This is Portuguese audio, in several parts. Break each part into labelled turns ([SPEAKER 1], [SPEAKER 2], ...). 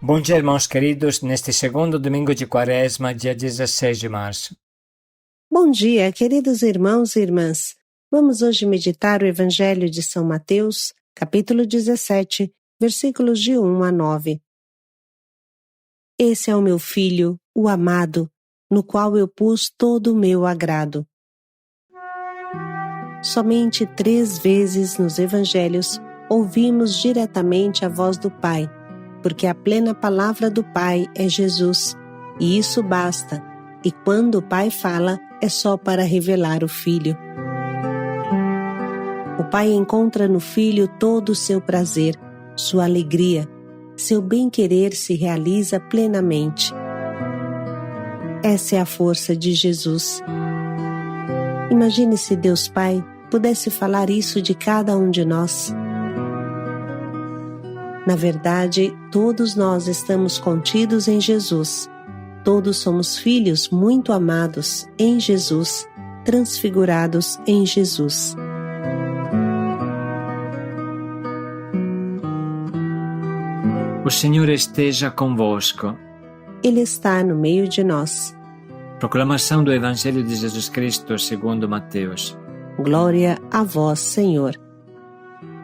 [SPEAKER 1] Bom dia, irmãos queridos, neste segundo domingo de Quaresma, dia 16 de março.
[SPEAKER 2] Bom dia, queridos irmãos e irmãs. Vamos hoje meditar o Evangelho de São Mateus, capítulo 17, versículos de 1 a 9. Esse é o meu filho, o amado, no qual eu pus todo o meu agrado. Somente 3 vezes nos Evangelhos ouvimos diretamente a voz do Pai, porque a plena palavra do Pai é Jesus, e isso basta, e quando o Pai fala, é só para revelar o Filho. O Pai encontra no Filho todo o seu prazer, sua alegria, seu bem-querer se realiza plenamente. Essa é a força de Jesus. Imagine se Deus Pai pudesse falar isso de cada um de nós. Na verdade, todos nós estamos contidos em Jesus. Todos somos filhos muito amados em Jesus, transfigurados em Jesus.
[SPEAKER 1] O Senhor esteja convosco.
[SPEAKER 2] Ele está no meio de nós.
[SPEAKER 1] Proclamação do Evangelho de Jesus Cristo segundo Mateus.
[SPEAKER 2] Glória a vós, Senhor.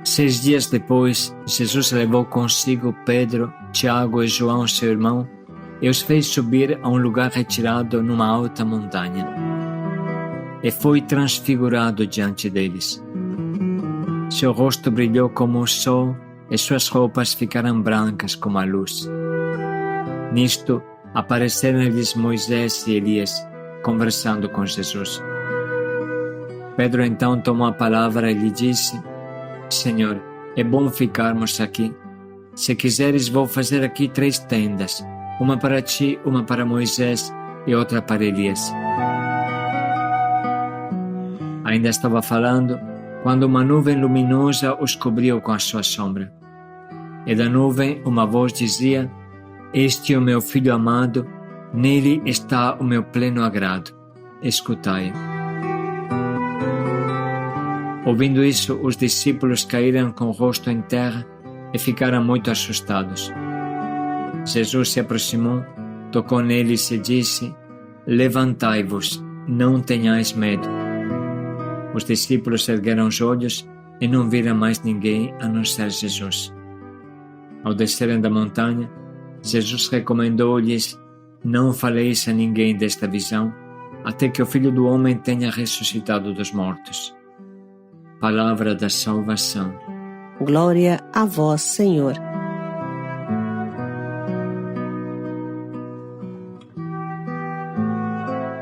[SPEAKER 1] 6 dias depois, Jesus levou consigo Pedro, Tiago e João, seu irmão, e os fez subir a um lugar retirado numa alta montanha. E foi transfigurado diante deles. Seu rosto brilhou como o sol e suas roupas ficaram brancas como a luz. Nisto, apareceram-lhes Moisés e Elias, conversando com Jesus. Pedro então tomou a palavra e lhe disse: Senhor, é bom ficarmos aqui. Se quiseres, vou fazer aqui 3 tendas, uma para ti, uma para Moisés e outra para Elias. Ainda estava falando, quando uma nuvem luminosa os cobriu com a sua sombra. E da nuvem uma voz dizia: Este é o meu filho amado, nele está o meu pleno agrado. Escutai-o. Ouvindo isso, os discípulos caíram com o rosto em terra e ficaram muito assustados. Jesus se aproximou, tocou neles e disse: Levantai-vos, não tenhais medo. Os discípulos ergueram os olhos e não viram mais ninguém a não ser Jesus. Ao descerem da montanha, Jesus recomendou-lhes: Não faleis a ninguém desta visão, até que o Filho do Homem tenha ressuscitado dos mortos. Palavra da salvação.
[SPEAKER 2] Glória a vós, Senhor.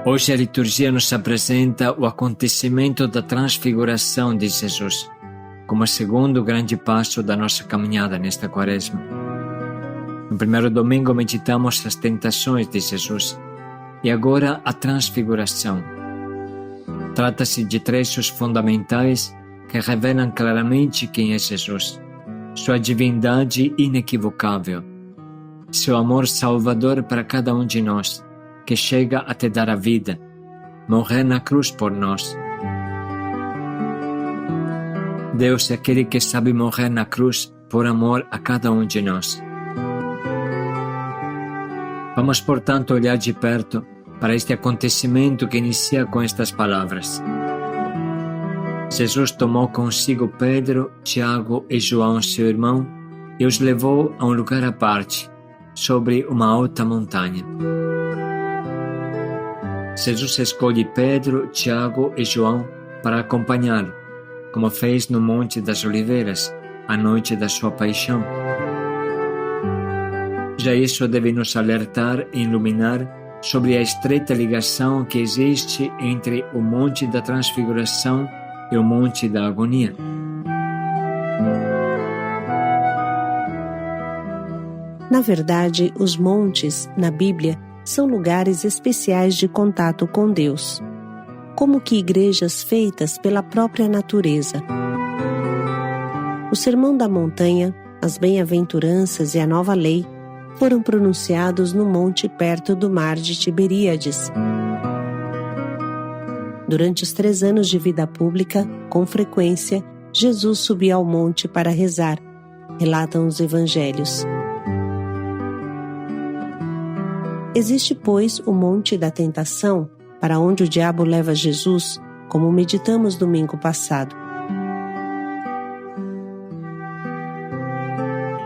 [SPEAKER 1] Hoje a liturgia nos apresenta o acontecimento da transfiguração de Jesus, como segundo grande passo da nossa caminhada nesta Quaresma. No primeiro domingo meditamos as tentações de Jesus e agora a transfiguração. Trata-se de trechos fundamentais que revelam claramente quem é Jesus, sua divindade inequivocável, seu amor salvador para cada um de nós, que chega a te dar a vida, morrer na cruz por nós. Deus é aquele que sabe morrer na cruz por amor a cada um de nós. Vamos, portanto, olhar de perto para este acontecimento que inicia com estas palavras. Jesus tomou consigo Pedro, Tiago e João, seu irmão, e os levou a um lugar à parte, sobre uma alta montanha. Jesus escolhe Pedro, Tiago e João para acompanhá-lo, como fez no Monte das Oliveiras, a noite da sua paixão. Já isso deve nos alertar e iluminar sobre a estreita ligação que existe entre o Monte da Transfiguração e o Monte da Agonia.
[SPEAKER 2] Na verdade, os montes, na Bíblia, são lugares especiais de contato com Deus, como que igrejas feitas pela própria natureza. O Sermão da Montanha, as Bem-aventuranças e a Nova Lei foram pronunciados no monte perto do mar de Tiberíades. Durante os 3 anos de vida pública, com frequência, Jesus subia ao monte para rezar, relatam os evangelhos. Existe, pois, o Monte da Tentação, para onde o diabo leva Jesus, como meditamos domingo passado.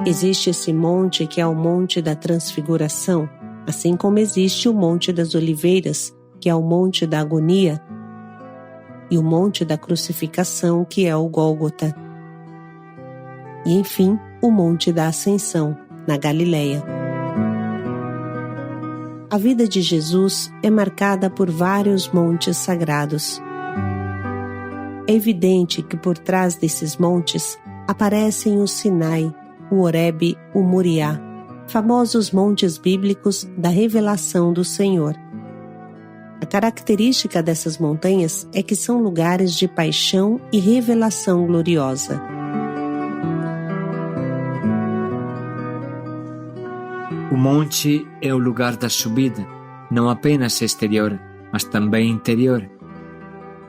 [SPEAKER 2] Existe esse monte que é o Monte da Transfiguração, assim como existe o Monte das Oliveiras, que é o Monte da Agonia, e o Monte da Crucificação, que é o Gólgota. E, enfim, o Monte da Ascensão, na Galileia. A vida de Jesus é marcada por vários montes sagrados. É evidente que por trás desses montes aparecem o Sinai, o Horebe, o Moriá, famosos montes bíblicos da revelação do Senhor. A característica dessas montanhas é que são lugares de paixão e revelação gloriosa.
[SPEAKER 1] O monte é o lugar da subida, não apenas exterior, mas também interior.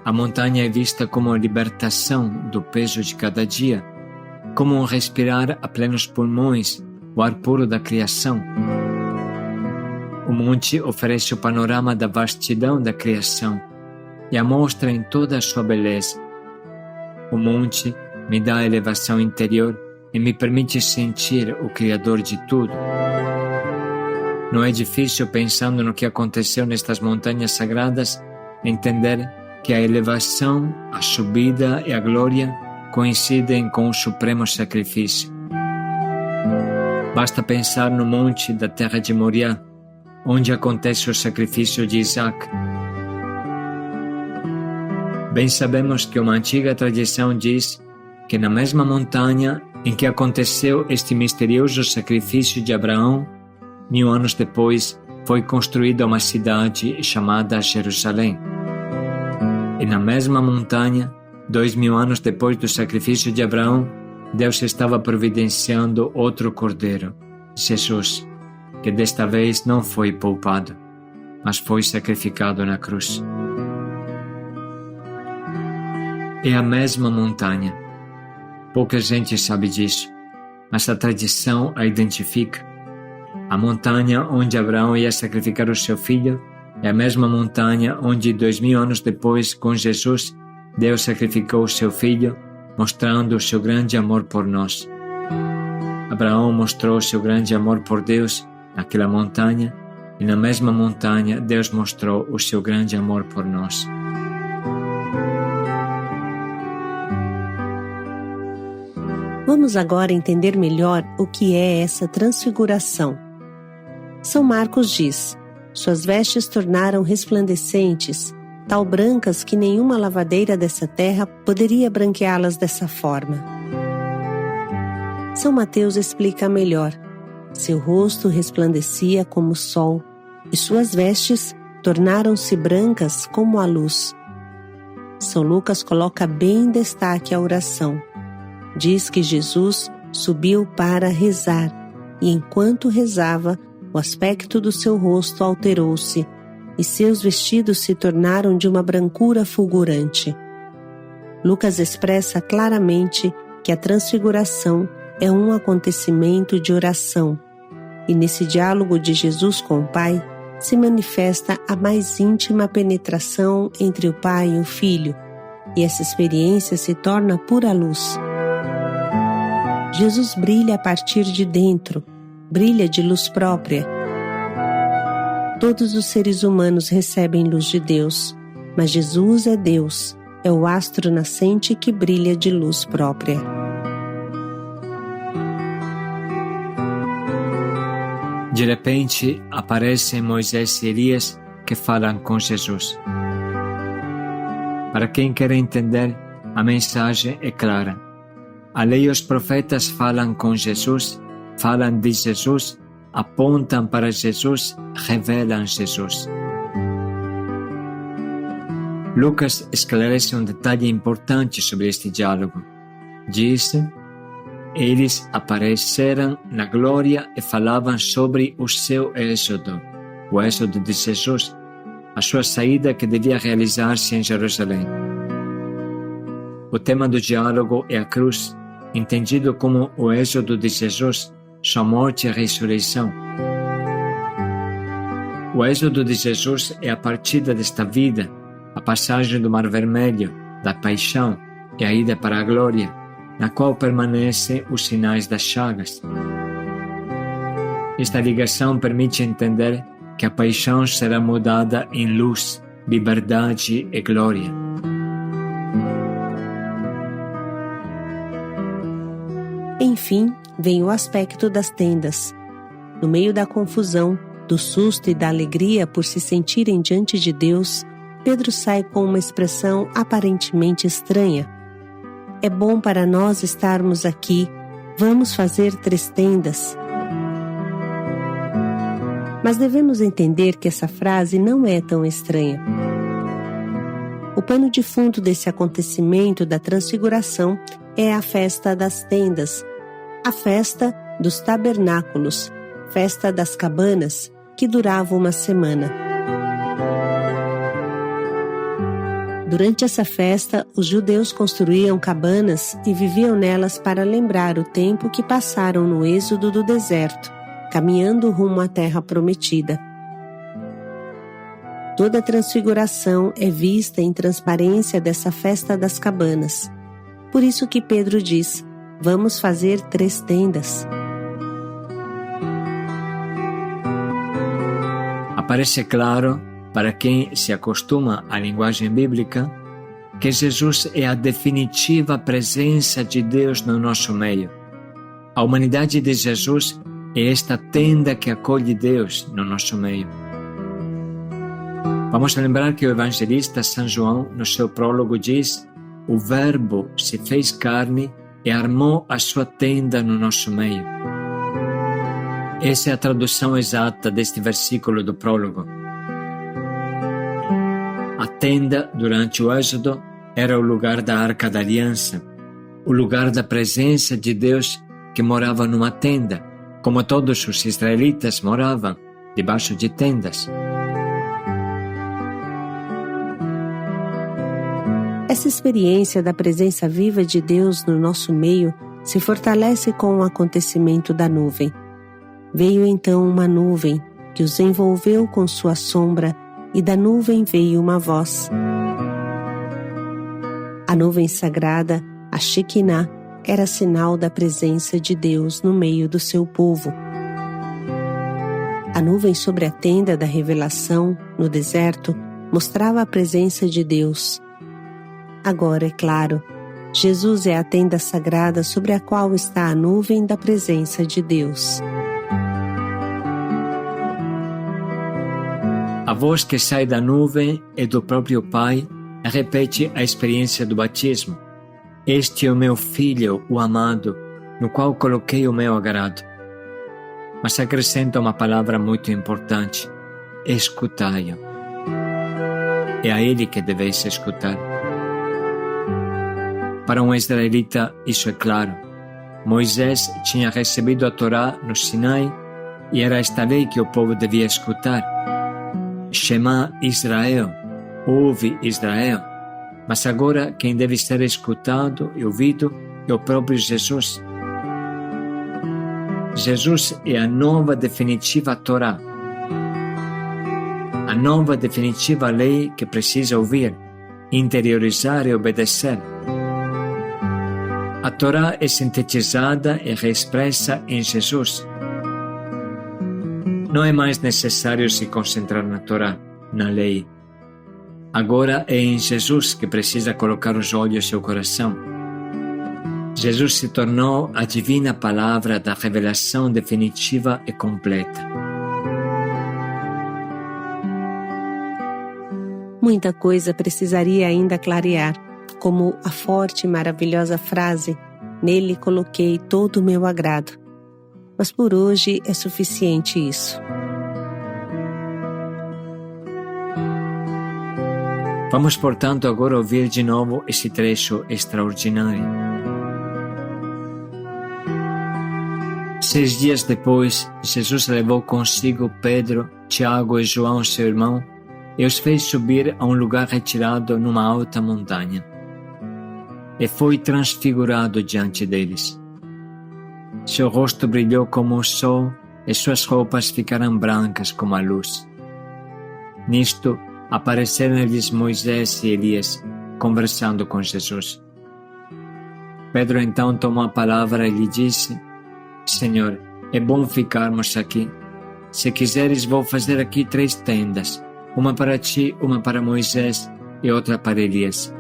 [SPEAKER 1] A montanha é vista como a libertação do peso de cada dia, como um respirar a plenos pulmões o ar puro da criação. O monte oferece o panorama da vastidão da criação e a mostra em toda a sua beleza. O monte me dá a elevação interior e me permite sentir o Criador de tudo. Não é difícil, pensando no que aconteceu nestas montanhas sagradas, entender que a elevação, a subida e a glória coincidem com o supremo sacrifício. Basta pensar no monte da terra de Moriá, onde acontece o sacrifício de Isaac. Bem sabemos que uma antiga tradição diz que na mesma montanha em que aconteceu este misterioso sacrifício de Abraão, 1000 anos depois, foi construída uma cidade chamada Jerusalém. E na mesma montanha, 2000 anos depois do sacrifício de Abraão, Deus estava providenciando outro cordeiro, Jesus, que desta vez não foi poupado, mas foi sacrificado na cruz. É a mesma montanha. Pouca gente sabe disso, mas a tradição a identifica. A montanha onde Abraão ia sacrificar o seu filho é a mesma montanha onde 2000 anos depois, com Jesus, Deus sacrificou o seu filho, mostrando o seu grande amor por nós. Abraão mostrou o seu grande amor por Deus naquela montanha, e na mesma montanha Deus mostrou o seu grande amor por nós.
[SPEAKER 2] Vamos agora entender melhor o que é essa transfiguração. São Marcos diz: suas vestes tornaram resplandecentes, tal brancas que nenhuma lavadeira dessa terra poderia branqueá-las dessa forma. São Mateus explica melhor: seu rosto resplandecia como o sol, e suas vestes tornaram-se brancas como a luz. São Lucas coloca bem em destaque a oração. Diz que Jesus subiu para rezar, e enquanto rezava, o aspecto do seu rosto alterou-se, e seus vestidos se tornaram de uma brancura fulgurante. Lucas expressa claramente que a transfiguração é um acontecimento de oração, e nesse diálogo de Jesus com o Pai se manifesta a mais íntima penetração entre o Pai e o Filho, e essa experiência se torna pura luz. Jesus brilha a partir de dentro, brilha de luz própria. Todos os seres humanos recebem luz de Deus, mas Jesus é Deus, é o astro nascente que brilha de luz própria.
[SPEAKER 1] De repente, aparecem Moisés e Elias que falam com Jesus. Para quem quer entender, a mensagem é clara. A lei e os profetas falam com Jesus, falam de Jesus, apontam para Jesus, revelam Jesus. Lucas esclarece um detalhe importante sobre este diálogo. Diz: eles apareceram na glória e falavam sobre o seu êxodo, o êxodo de Jesus, a sua saída que devia realizar-se em Jerusalém. O tema do diálogo é a cruz, entendido como o êxodo de Jesus, sua morte e ressurreição. O êxodo de Jesus é a partida desta vida, a passagem do Mar Vermelho, da paixão e a ida para a glória, na qual permanecem os sinais das chagas. Esta ligação permite entender que a paixão será mudada em luz, liberdade e glória.
[SPEAKER 2] Enfim, vem o aspecto das tendas. No meio da confusão, do susto e da alegria por se sentirem diante de Deus, Pedro sai com uma expressão aparentemente estranha. É bom para nós estarmos aqui, vamos fazer 3 tendas. Mas devemos entender que essa frase não é tão estranha. O pano de fundo desse acontecimento da transfiguração é a festa das tendas, a festa dos tabernáculos, festa das cabanas, que durava uma semana. Durante essa festa, os judeus construíam cabanas e viviam nelas para lembrar o tempo que passaram no êxodo do deserto, caminhando rumo à terra prometida. Toda a transfiguração é vista em transparência dessa festa das cabanas. Por isso que Pedro diz, vamos fazer 3 tendas.
[SPEAKER 1] Aparece claro, para quem se acostuma à linguagem bíblica, que Jesus é a definitiva presença de Deus no nosso meio. A humanidade de Jesus é esta tenda que acolhe Deus no nosso meio. Vamos lembrar que o evangelista São João, no seu prólogo, diz: o Verbo se fez carne e armou a sua tenda no nosso meio. Essa é a tradução exata deste versículo do prólogo. A tenda, durante o Êxodo, era o lugar da Arca da Aliança, o lugar da presença de Deus que morava numa tenda, como todos os israelitas moravam, debaixo de tendas.
[SPEAKER 2] Essa experiência da presença viva de Deus no nosso meio se fortalece com o acontecimento da nuvem. Veio então uma nuvem que os envolveu com sua sombra, e da nuvem veio uma voz. A nuvem sagrada, a Shekinah, era sinal da presença de Deus no meio do seu povo. A nuvem sobre a tenda da revelação, no deserto, mostrava a presença de Deus. Agora, é claro, Jesus é a tenda sagrada sobre a qual está a nuvem da presença de Deus.
[SPEAKER 1] A voz que sai da nuvem é do próprio Pai e repete a experiência do batismo. Este é o meu Filho, o amado, no qual coloquei o meu agrado. Mas acrescenta uma palavra muito importante: escutai-o. É a ele que deveis escutar. Para um israelita, isso é claro. Moisés tinha recebido a Torá no Sinai e era esta lei que o povo devia escutar. Shema Israel, ouve Israel. Mas agora quem deve ser escutado e ouvido é o próprio Jesus. Jesus é a nova definitiva Torá, a nova definitiva lei que precisa ouvir, interiorizar e obedecer. A Torá é sintetizada e reexpressa em Jesus. Não é mais necessário se concentrar na Torá, na lei. Agora é em Jesus que precisa colocar os olhos e o coração. Jesus se tornou a divina palavra da revelação definitiva e completa.
[SPEAKER 2] Muita coisa precisaria ainda clarear, como a forte e maravilhosa frase: nele coloquei todo o meu agrado. Mas por hoje é suficiente isso.
[SPEAKER 1] Vamos, portanto, agora ouvir de novo esse trecho extraordinário. 6 dias depois, Jesus levou consigo Pedro, Tiago e João, seu irmão, e os fez subir a um lugar retirado numa alta montanha. E foi transfigurado diante deles. Seu rosto brilhou como o sol e suas roupas ficaram brancas como a luz. Nisto, apareceram-lhes Moisés e Elias, conversando com Jesus. Pedro então tomou a palavra e lhe disse: Senhor, é bom ficarmos aqui. Se quiseres, vou fazer aqui 3 tendas, uma para ti, uma para Moisés e outra para Elias.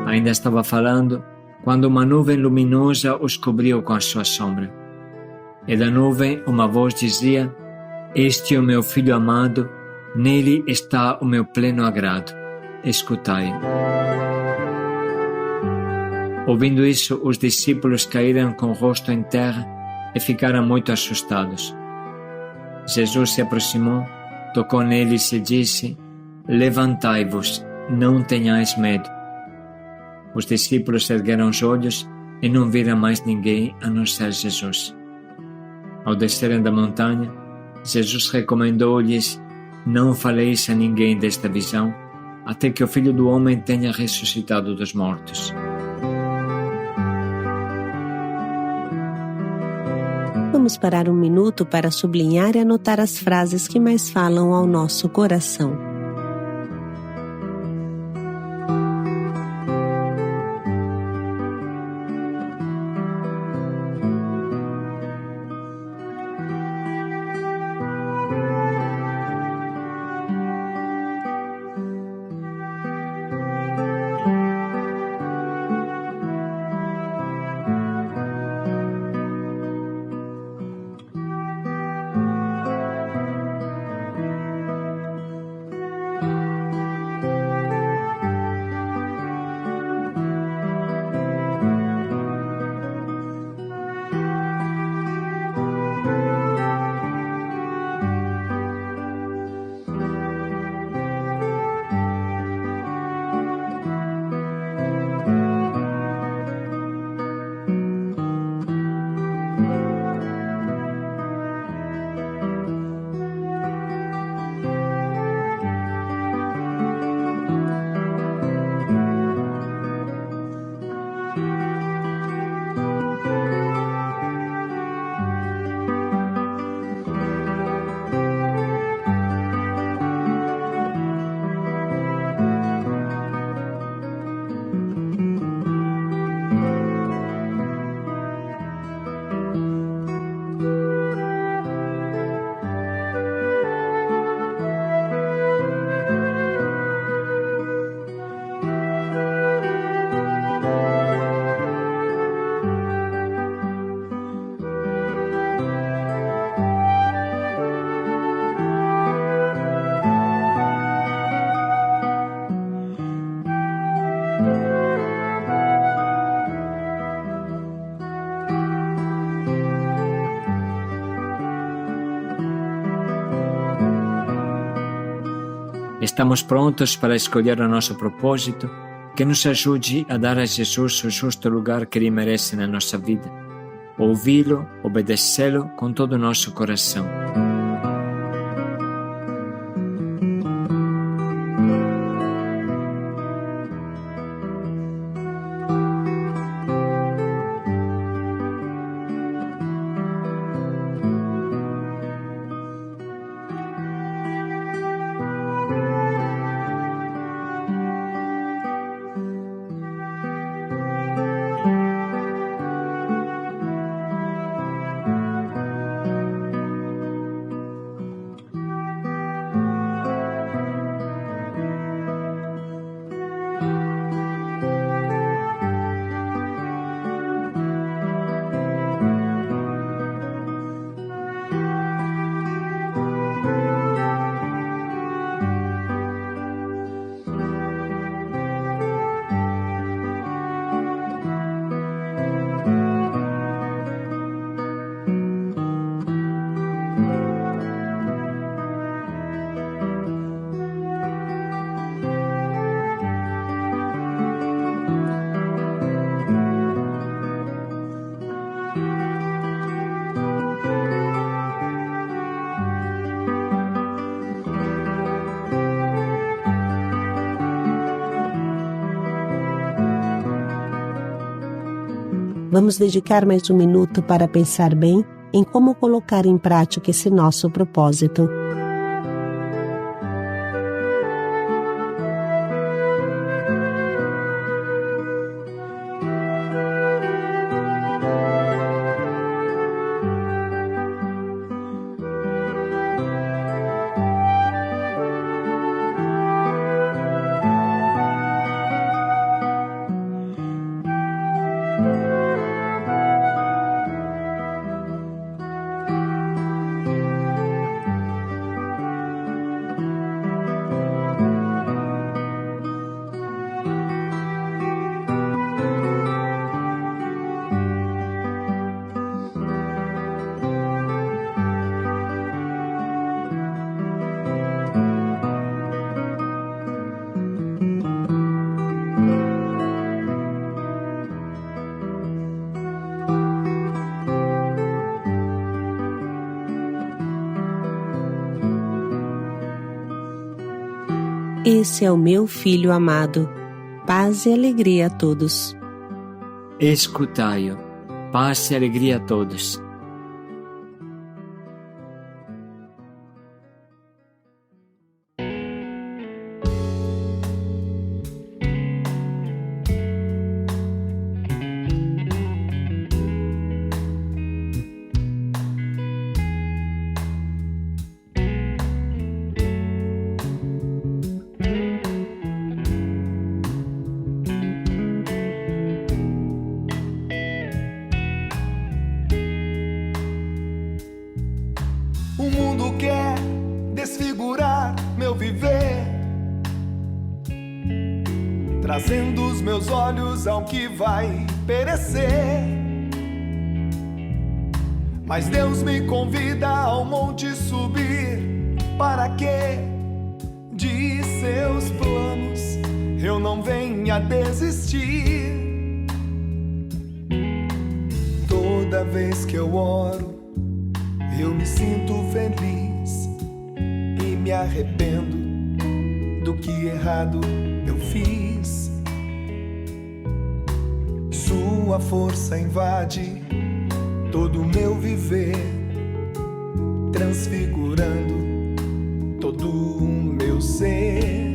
[SPEAKER 1] Ainda estava falando, quando uma nuvem luminosa os cobriu com a sua sombra. E da nuvem uma voz dizia: Este é o meu filho amado, nele está o meu pleno agrado. Escutai. Ouvindo isso, os discípulos caíram com o rosto em terra e ficaram muito assustados. Jesus se aproximou, tocou neles e disse: Levantai-vos, não tenhais medo. Os discípulos ergueram os olhos e não viram mais ninguém a não ser Jesus. Ao descerem da montanha, Jesus recomendou-lhes: Não faleis a ninguém desta visão, até que o Filho do Homem tenha ressuscitado dos mortos.
[SPEAKER 2] Vamos parar um minuto para sublinhar e anotar as frases que mais falam ao nosso coração.
[SPEAKER 1] Estamos prontos para escolher o nosso propósito, que nos ajude a dar a Jesus o justo lugar que Ele merece na nossa vida, ouvi-lo, obedecê-lo com todo o nosso coração.
[SPEAKER 2] Vamos dedicar mais um minuto para pensar bem em como colocar em prática esse nosso propósito. Esse é o meu Filho amado. Paz e alegria a todos.
[SPEAKER 1] Escutai-o. Paz e alegria a todos.
[SPEAKER 3] O mundo quer desfigurar meu viver, trazendo os meus olhos ao que vai perecer. Mas Deus me convida ao monte subir, para que de seus planos eu não venha desistir. Toda vez que eu oro, eu me sinto feliz e me arrependo do que errado eu fiz. Sua força invade todo o meu viver, transfigurando todo o meu ser.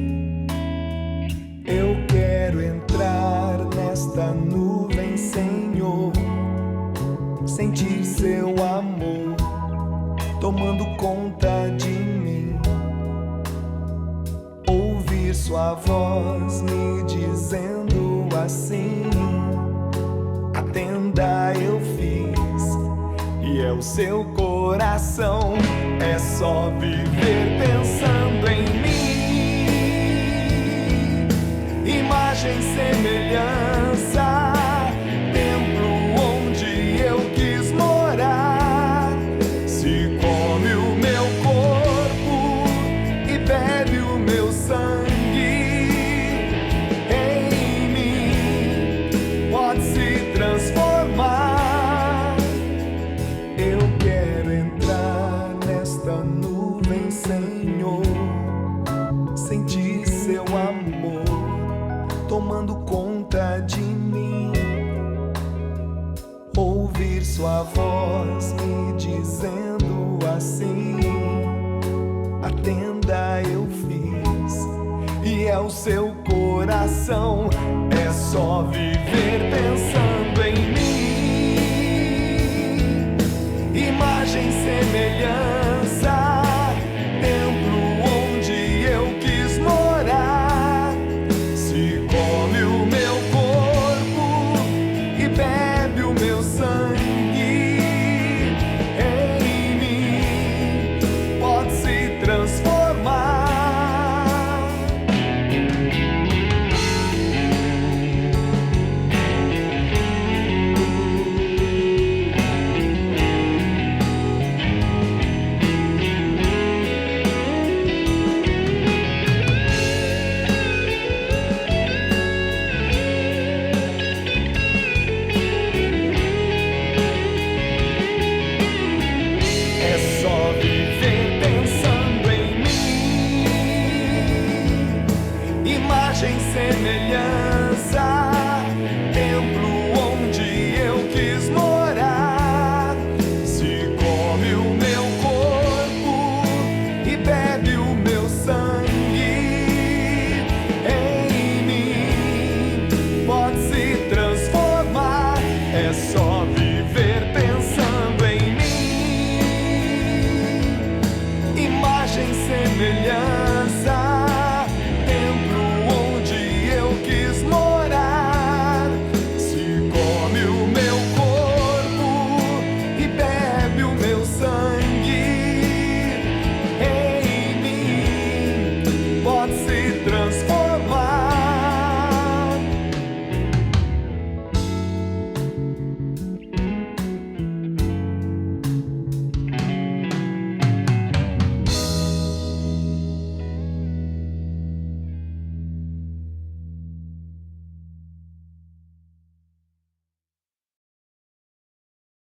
[SPEAKER 3] Eu quero entrar nesta nuvem, Senhor, sentir seu amor tomando conta de mim, ouvir sua voz me dizendo assim: a tenda eu fiz e é o seu coração. É só viver pensando em mim, imagem e semelhança, templo onde eu quis morar. Se come o meu corpo e bebe o meu sangue, em mim pode se transformar. Eu quero entrar nesta nuvem, Senhor, sentir seu amor tomando conta de mim, ouvir sua voz me dizendo assim: a tenda eu fiz e é o seu coração. É só viver pensando em mim, imagem e semelhança, templo onde eu quis morar. Se come o meu corpo e bebe o meu sangue, em mim pode se transformar. É só viver pensando em mim, imagem e semelhança, templo onde eu quis morar. Se come o meu corpo e bebe o meu sangue, em mim pode se transformar. É só viver pensando em mim, imagem e semelhança, templo onde eu quis morar. Se come o meu corpo e bebe o meu sangue,